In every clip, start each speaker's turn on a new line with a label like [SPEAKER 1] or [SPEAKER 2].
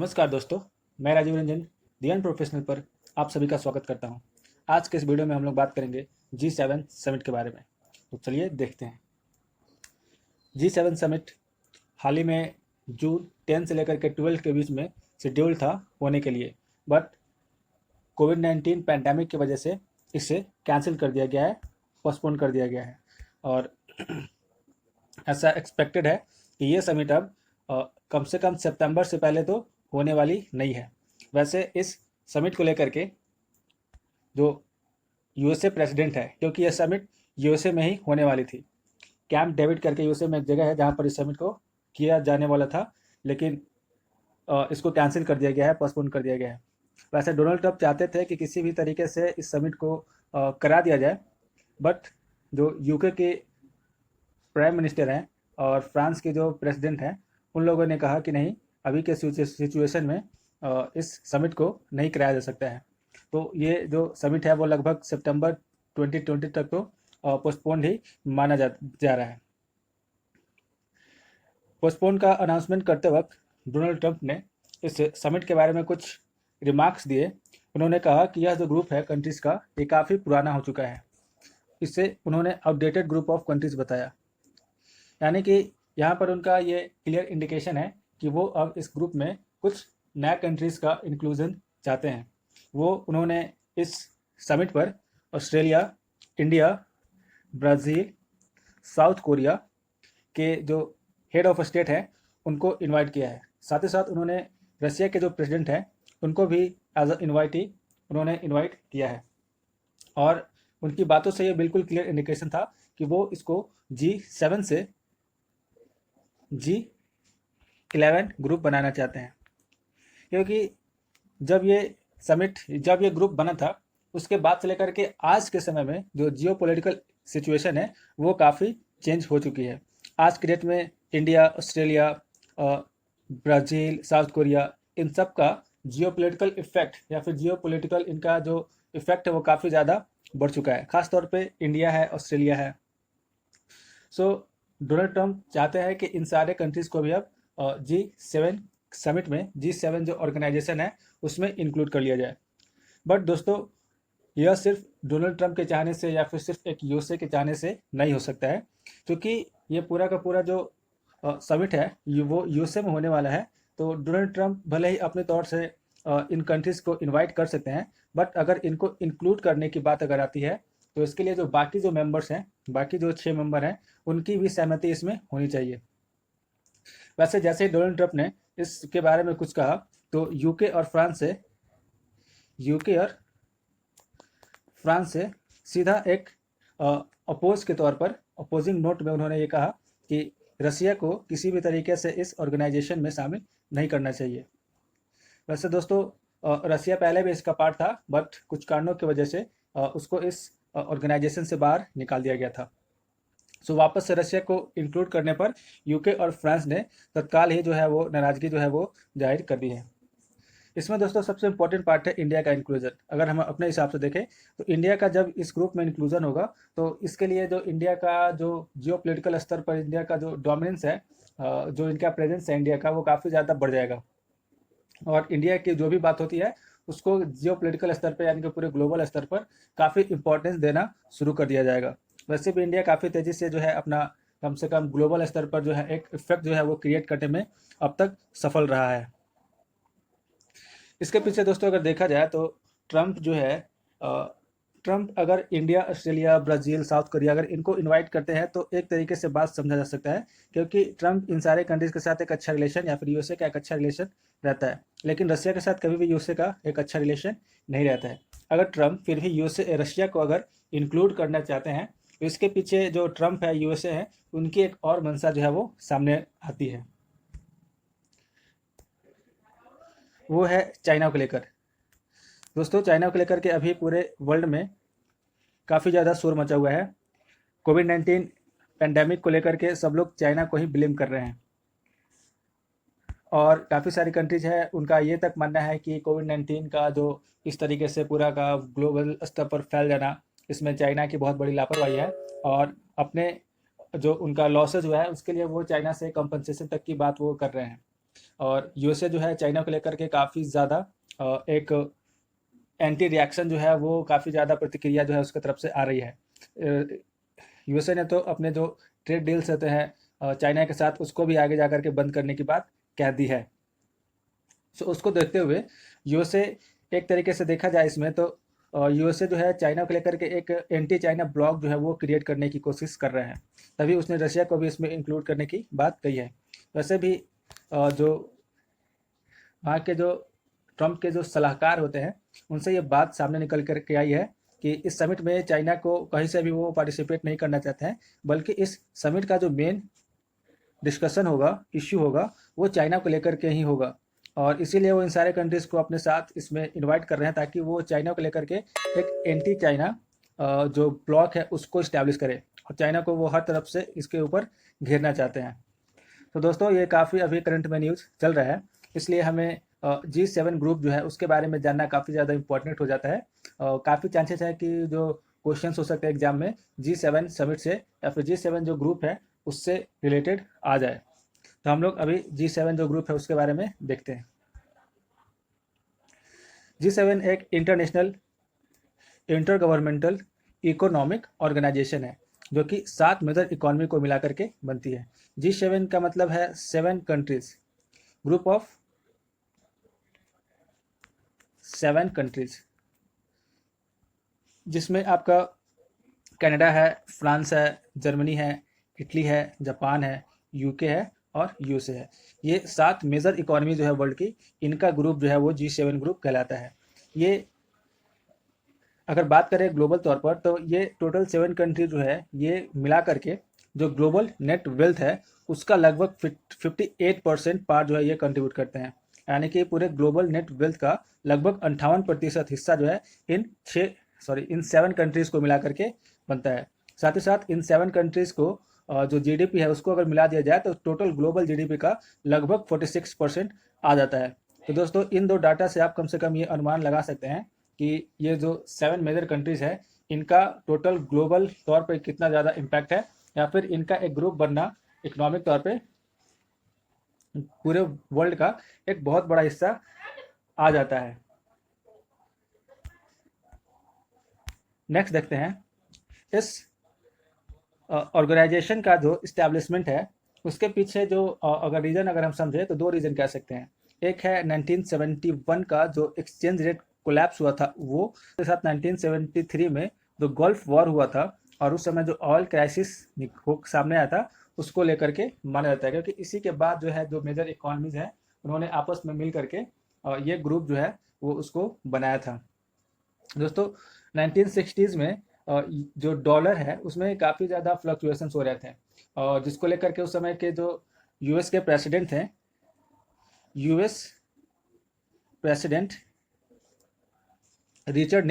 [SPEAKER 1] नमस्कार दोस्तों, मैं राजीव रंजन दी प्रोफेशनल पर आप सभी का स्वागत करता हूं। आज के इस वीडियो में हम लोग बात करेंगे G7 समिट के बारे में। तो चलिए देखते हैं। G7 समिट हाल ही में जून 10 से लेकर के 12 के बीच में शेड्यूल था होने के लिए, बट कोविड-19 पैंडेमिक की वजह से इसे कैंसिल कर दिया गया है, पोस्टपोन कर दिया गया है। और ऐसा एक्सपेक्टेड है कि ये समिट अब कम से कम सितंबर से पहले तो होने वाली नहीं है। वैसे इस समिट को लेकर के जो यूएसए प्रेसिडेंट है, क्योंकि यह समिट यूएसए में ही होने वाली थी। कैंप डेविड करके यूएसए में एक जगह है जहाँ पर इस समिट को किया जाने वाला था, लेकिन इसको कैंसिल कर दिया गया है, पोस्टपोन कर दिया गया है। वैसे डोनाल्ड ट्रंप चाहते थे कि किसी भी तरीके से इस समिट को करा दिया जाए, बट जो यूके के प्राइम मिनिस्टर हैं और फ्रांस के जो प्रेसिडेंट हैं, उन लोगों ने कहा कि नहीं, अभी के सिचुएशन में इस समिट को नहीं कराया जा सकता है। तो ये जो समिट है वो लगभग सितंबर 2020 तक तो पोस्टपोन ही माना जा रहा है। पोस्टपोन का अनाउंसमेंट करते वक्त डोनाल्ड ट्रंप ने इस समिट के बारे में कुछ रिमार्क्स दिए। उन्होंने कहा कि यह जो ग्रुप है कंट्रीज़ का, ये काफ़ी पुराना हो चुका है। इससे उन्होंने आउटडेटेड ग्रुप ऑफ कंट्रीज़ बताया, यानी कि यहाँ पर उनका ये क्लियर इंडिकेशन है कि वो अब इस ग्रुप में कुछ नया कंट्रीज़ का इंक्लूजन चाहते हैं। वो उन्होंने इस समिट पर Australia, India, Brazil, south Korea के जो हेड ऑफ स्टेट हैं उनको इनवाइट किया है। साथ ही साथ उन्होंने रशिया के जो प्रेसिडेंट हैं उनको भी एज अ इन्वाइटी उन्होंने इनवाइट किया है। और उनकी बातों से ये बिल्कुल क्लियर इंडिकेशन था कि वो इसको G7 से G11 ग्रुप बनाना चाहते हैं, क्योंकि जब ये ग्रुप बना था उसके बाद से लेकर के आज के समय में जो जियोपॉलिटिकल सिचुएशन है वो काफ़ी चेंज हो चुकी है। आज के डेट में India, Australia, Brazil, south Korea, इन सब का जियोपॉलिटिकल इफेक्ट या फिर जियोपॉलिटिकल इनका जो इफेक्ट है वो काफ़ी ज़्यादा बढ़ चुका है। खास तौर पे इंडिया है, ऑस्ट्रेलिया है। सो डोनाल्ड ट्रंप चाहते हैं कि इन सारे कंट्रीज़ को भी अब G7 समिट में, G7 जो ऑर्गेनाइजेशन है उसमें इंक्लूड कर लिया जाए। बट दोस्तों, यह सिर्फ डोनाल्ड ट्रंप के चाहने से या फिर सिर्फ एक यूएसए के चाहने से नहीं हो सकता है, क्योंकि ये पूरा का पूरा जो समिट है वो यूएसए में होने वाला है। तो डोनाल्ड ट्रंप भले ही अपने तौर से इन कंट्रीज़ को इनवाइट कर सकते हैं, बट अगर इनको इंक्लूड करने की बात अगर आती है तो इसके लिए जो बाकी जो मेंबर्स हैं, बाकी जो 6 मेंबर हैं, उनकी भी सहमति इसमें होनी चाहिए। वैसे जैसे ही डोनाल्ड ट्रंप ने इसके बारे में कुछ कहा तो यूके और फ्रांस से सीधा एक अपोजिंग नोट में उन्होंने ये कहा कि रसिया को किसी भी तरीके से इस ऑर्गेनाइजेशन में शामिल नहीं करना चाहिए। वैसे दोस्तों, रसिया पहले भी इसका पार्ट था, बट कुछ कारणों की वजह से उसको इस ऑर्गेनाइजेशन से बाहर निकाल दिया गया था। सो वापस से रशिया को इंक्लूड करने पर यूके और फ्रांस ने तत्काल ही जो है वो नाराज़गी जो है वो जाहिर कर दी है। इसमें दोस्तों सबसे इम्पोर्टेंट पार्ट है इंडिया का इंक्लूजन। अगर हम अपने हिसाब से देखें तो इंडिया का जब इस ग्रुप में इंक्लूजन होगा तो इसके लिए जो इंडिया का जो जियोपॉलिटिकल स्तर पर इंडिया का जो डोमिनेंस है, जो इनका प्रेजेंस है इंडिया का, वो काफ़ी ज़्यादा बढ़ जाएगा। और इंडिया की जो भी बात होती है उसको जियोपॉलिटिकल स्तर पर यानी कि पूरे ग्लोबल स्तर पर काफ़ी इंपॉर्टेंस देना शुरू कर दिया जाएगा। वैसे भी इंडिया काफ़ी तेज़ी से जो है अपना कम से कम ग्लोबल स्तर पर जो है एक इफेक्ट जो है वो क्रिएट करने में अब तक सफल रहा है। इसके पीछे दोस्तों अगर देखा जाए तो ट्रंप अगर India, Australia, Brazil, south Korea अगर इनको इनवाइट करते हैं तो एक तरीके से बात समझा जा सकता है, क्योंकि ट्रंप इन सारे कंट्रीज़ के साथ एक अच्छा रिलेशन या फिर यूएसए का एक अच्छा रिलेशन रहता है, लेकिन रशिया के साथ कभी भी यूएसए का एक अच्छा रिलेशन नहीं रहता है। अगर ट्रंप फिर भी रशिया को अगर इंक्लूड करना चाहते हैं तो इसके पीछे जो ट्रंप है, यूएसए है, उनकी एक और मंशा जो है वो सामने आती है। वो है चाइना को लेकर। दोस्तों, चाइना को लेकर के अभी पूरे वर्ल्ड में काफ़ी ज़्यादा शोर मचा हुआ है। कोविड-19 पैंडेमिक को लेकर के सब लोग चाइना को ही ब्लेम कर रहे हैं, और काफ़ी सारी कंट्रीज है उनका ये तक मानना है कि कोविड-19 का जो इस तरीके से पूरा का ग्लोबल स्तर पर फैल जाना, इसमें चाइना की बहुत बड़ी लापरवाही है। और अपने जो उनका लॉसेज हुआ है उसके लिए वो चाइना से कंपनसेशन तक की बात वो कर रहे हैं। और यूएसए जो है चाइना को लेकर के काफ़ी ज़्यादा एक एंटी रिएक्शन जो है वो काफ़ी ज़्यादा प्रतिक्रिया जो है उसकी तरफ से आ रही है। यूएसए ने तो अपने जो ट्रेड डील्स होते हैं चाइना के साथ उसको भी आगे जा कर के बंद करने की बात कह दी है। सो उसको देखते हुए यूएसए एक तरीके से देखा जाए इसमें तो यूएसए जो है चाइना को लेकर के एक एंटी चाइना ब्लॉक जो है वो क्रिएट करने की कोशिश कर रहा है। तभी उसने रशिया को भी इसमें इंक्लूड करने की बात कही है। वैसे भी जो वहाँ के जो ट्रंप के जो सलाहकार होते हैं उनसे ये बात सामने निकल कर के आई है कि इस समिट में चाइना को कहीं से भी वो पार्टिसिपेट नहीं करना चाहते हैं, बल्कि इस समिट का जो मेन डिस्कशन होगा, इश्यू होगा, वो चाइना को लेकर के ही होगा। और इसीलिए वो इन सारे कंट्रीज़ को अपने साथ इसमें इनवाइट कर रहे हैं ताकि वो चाइना को लेकर के एक एंटी चाइना जो ब्लॉक है उसको इस्टेब्लिश करे, और चाइना को वो हर तरफ से इसके ऊपर घेरना चाहते हैं। तो दोस्तों ये काफ़ी अभी करंट में न्यूज़ चल रहा है, इसलिए हमें G7 ग्रुप जो है उसके बारे में जानना काफ़ी ज़्यादा इंपॉर्टेंट हो जाता है। काफ़ी चांसेस है कि जो क्वेश्चंस हो सकते हैं एग्जाम में G7 समिट से या फिर G7 जो ग्रुप है उससे रिलेटेड आ जाए। तो हम लोग अभी G7 जो ग्रुप है उसके बारे में देखते हैं। G7 एक international intergovernmental economic organisation है जो कि 7 मेजर इकोनॉमी को मिला करके बनती है। G7 का मतलब है 7 कंट्रीज, ग्रुप ऑफ 7 कंट्रीज, जिसमें आपका कनाडा है, फ्रांस है, जर्मनी है, इटली है, जापान है, यूके है और यूएसए है। ये 7 मेजर इकोनॉमी जो है वर्ल्ड की, इनका ग्रुप जो है वो G7 ग्रुप कहलाता है। ये अगर बात करें ग्लोबल तौर पर तो ये टोटल 7 कंट्री जो है ये मिला करके जो ग्लोबल नेट वेल्थ है उसका लगभग 58% पार्ट जो है ये कंट्रीब्यूट करते हैं। यानी कि पूरे ग्लोबल नेट वेल्थ का लगभग 58% हिस्सा जो है इन 7 कंट्रीज़ को मिला करके बनता है। साथ ही साथ इन 7 कंट्रीज़ को जो जीडीपी है उसको अगर मिला दिया जाए तो टोटल ग्लोबल जीडीपी का लगभग 46% आ जाता है। तो दोस्तों इन दो डाटा से आप कम से कम ये अनुमान लगा सकते हैं कि ये जो 7 मेजर कंट्रीज़ है इनका टोटल ग्लोबल तौर पे कितना ज़्यादा इम्पैक्ट है, या फिर इनका एक ग्रुप बनना इकोनॉमिक तौर पे पूरे वर्ल्ड का एक बहुत बड़ा हिस्सा आ जाता है। नेक्स्ट देखते हैं इस ऑर्गेनाइजेशन का जो इस्टेब्लिशमेंट है उसके पीछे जो अगर रीज़न अगर हम समझे तो 2 रीज़न कह सकते हैं। एक है 1971 का जो एक्सचेंज रेट कोलैप्स हुआ था, वो के साथ 1973 में जो गल्फ वॉर हुआ था और उस समय जो ऑयल क्राइसिस सामने आया था उसको लेकर के माना जाता है, क्योंकि इसी के बाद जो है जो मेजर इकोनॉमीज हैं उन्होंने आपस में मिल करके ये ग्रुप जो है वो उसको बनाया था। दोस्तों 1960s में जो डॉलर है उसमें काफ़ी ज़्यादा फ्लक्चुएशंस हो रहे थे, और जिसको लेकर के उस समय के जो यूएस के प्रेसिडेंट थे, यूएस प्रेसिडेंट रिचर्ड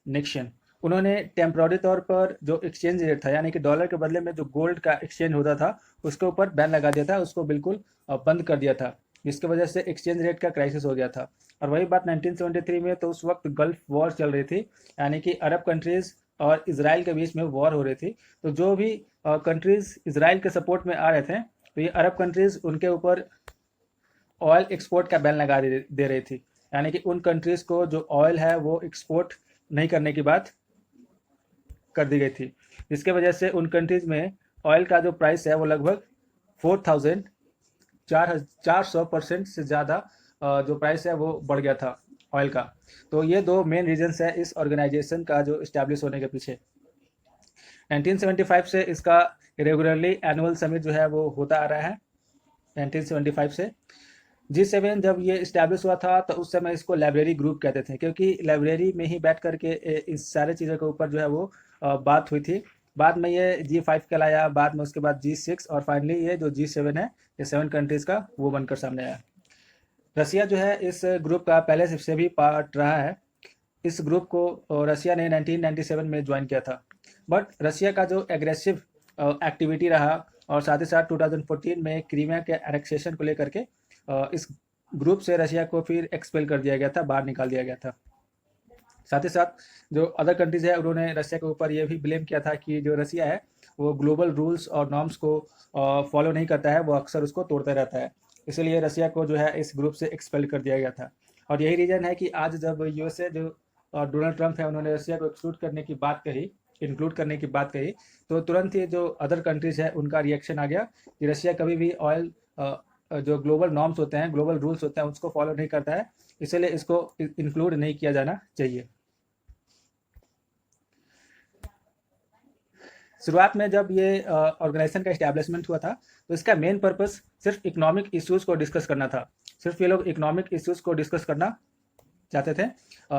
[SPEAKER 1] निक्सन, उन्होंने टेम्प्रोरी तौर पर जो एक्सचेंज रेट था यानी कि डॉलर के बदले में जो गोल्ड का एक्सचेंज होता था उसके ऊपर बैन लगा दिया था, उसको बिल्कुल बंद कर दिया था, जिसकी वजह से एक्सचेंज रेट का क्राइसिस हो गया था। और वही बात 1973 में, तो उस वक्त गल्फ वॉर चल रही थी, यानी कि अरब कंट्रीज़ और इसराइल के बीच में वॉर हो रही थी। तो जो भी कंट्रीज़ इसराइल के सपोर्ट में आ रहे थे तो ये अरब कंट्रीज़ उनके ऊपर ऑयल एक्सपोर्ट का बैन लगा दे रही थी, यानी कि उन कंट्रीज़ को जो ऑयल है वो एक्सपोर्ट नहीं करने की बात कर दी गई थी, जिसके वजह से उन कंट्रीज़ में ऑयल का जो प्राइस है वो लगभग 400% से ज़्यादा जो प्राइस है वो बढ़ गया था ऑयल का। तो ये 2 मेन रीजंस है इस ऑर्गेनाइजेशन का जो इस्टेब्लिश होने के पीछे। 1975 से इसका रेगुलरली एनुअल समिट जो है वो होता आ रहा है। 1975 से G7 जब ये इस्टेब्लिश हुआ था तो उस समय इसको लाइब्रेरी ग्रुप कहते थे, क्योंकि लाइब्रेरी में ही बैठ करके इस सारे चीज़ों के ऊपर जो है वो बात हुई थी। बाद में ये G5 कहलाया, बाद में उसके बाद G6 और फाइनली ये जो G7 है ये 7 कंट्रीज़ का वो बनकर सामने आया। रसिया जो है इस ग्रुप का पहले से भी पार्ट रहा है। इस ग्रुप को रसिया ने 1997 में ज्वाइन किया था, बट रसिया का जो एग्रेसिव एक्टिविटी रहा और साथ ही साथ 2014 में क्रीमिया के एनेक्सेशन को लेकर के इस ग्रुप से रसिया को फिर एक्सपेल कर दिया गया था, बाहर निकाल दिया गया था। साथ ही साथ जो अदर कंट्रीज़ है उन्होंने रसिया के ऊपर ये भी ब्लेम किया था कि जो रसिया है वो ग्लोबल रूल्स और नॉर्म्स को फॉलो नहीं करता है, वो अक्सर उसको तोड़ता रहता है। इसलिए रसिया को जो है इस ग्रुप से एक्सपेल कर दिया गया था। और यही रीज़न है कि आज जब यूएसए जो डोनाल्ड ट्रंप है उन्होंने रसिया को एक्सक्लूड करने की बात कही, इंक्लूड करने की बात कही, तो तुरंत ही जो अदर कंट्रीज है उनका रिएक्शन आ गया कि रसिया कभी भी ऑयल जो ग्लोबल नॉर्म्स होते हैं, ग्लोबल रूल्स होते हैं, उसको फॉलो नहीं करता है, इसलिए इसको इंक्लूड नहीं किया जाना चाहिए। शुरुआत में जब ये ऑर्गेनाइजेशन का इस्टेब्लिशमेंट हुआ था तो इसका मेन पर्पस सिर्फ इकोनॉमिक इश्यूज़ को डिस्कस करना था। सिर्फ ये लोग इकोनॉमिक इश्यूज़ को डिस्कस करना चाहते थे।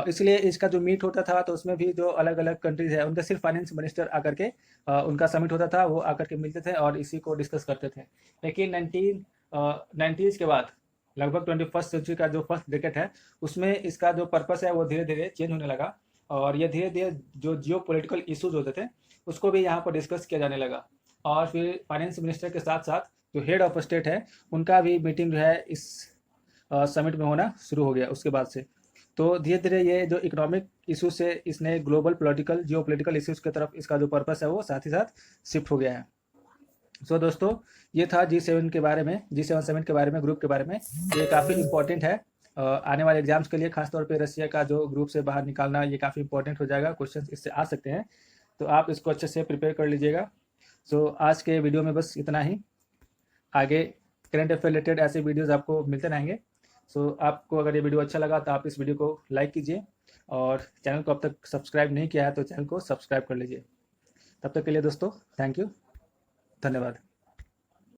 [SPEAKER 1] इसलिए इसका जो मीट होता था तो उसमें भी जो अलग अलग कंट्रीज़ है उनके सिर्फ फाइनेंस मिनिस्टर आकर के उनका समिट होता था, वो आकर के मिलते थे और इसी को डिस्कस करते थे। लेकिन 1990s के बाद लगभग 21st सेंचुरी का जो फर्स्ट डेकेड है उसमें इसका जो पर्पस है वो धीरे धीरे चेंज होने लगा और ये धीरे धीरे जो जियो पोलिटिकल इशूज़ होते थे उसको भी यहाँ पर डिस्कस किया जाने लगा। और फिर फाइनेंस मिनिस्टर के साथ साथ जो हेड ऑफ स्टेट है उनका भी मीटिंग जो है इस समिट में होना शुरू हो गया उसके बाद से। तो धीरे धीरे ये जो इकोनॉमिक इशू से इसने global political geo political issues की तरफ इसका जो पर्पस है वो साथ ही साथ शिफ्ट हो गया है। सो दोस्तों, ये था G7 के बारे में, G7 समिट के बारे में, ग्रुप के बारे में। ये काफ़ी इंपॉर्टेंट है आने वाले एग्जाम्स के लिए, खासतौर पे रसिया का जो ग्रुप से बाहर निकालना ये काफ़ी इंपॉर्टेंट हो जाएगा, क्वेश्चन इससे आ सकते हैं, तो आप इसको अच्छे से प्रिपेयर कर लीजिएगा। सो आज के वीडियो में बस इतना ही। आगे करंट अफेयर रिलेटेड ऐसे वीडियोज़ आपको मिलते रहेंगे। सो आपको अगर ये वीडियो अच्छा लगा तो आप इस वीडियो को लाइक कीजिए और चैनल को अब तक सब्सक्राइब नहीं किया है तो चैनल को सब्सक्राइब कर लीजिए। तब तक के लिए दोस्तों, थैंक यू, धन्यवाद।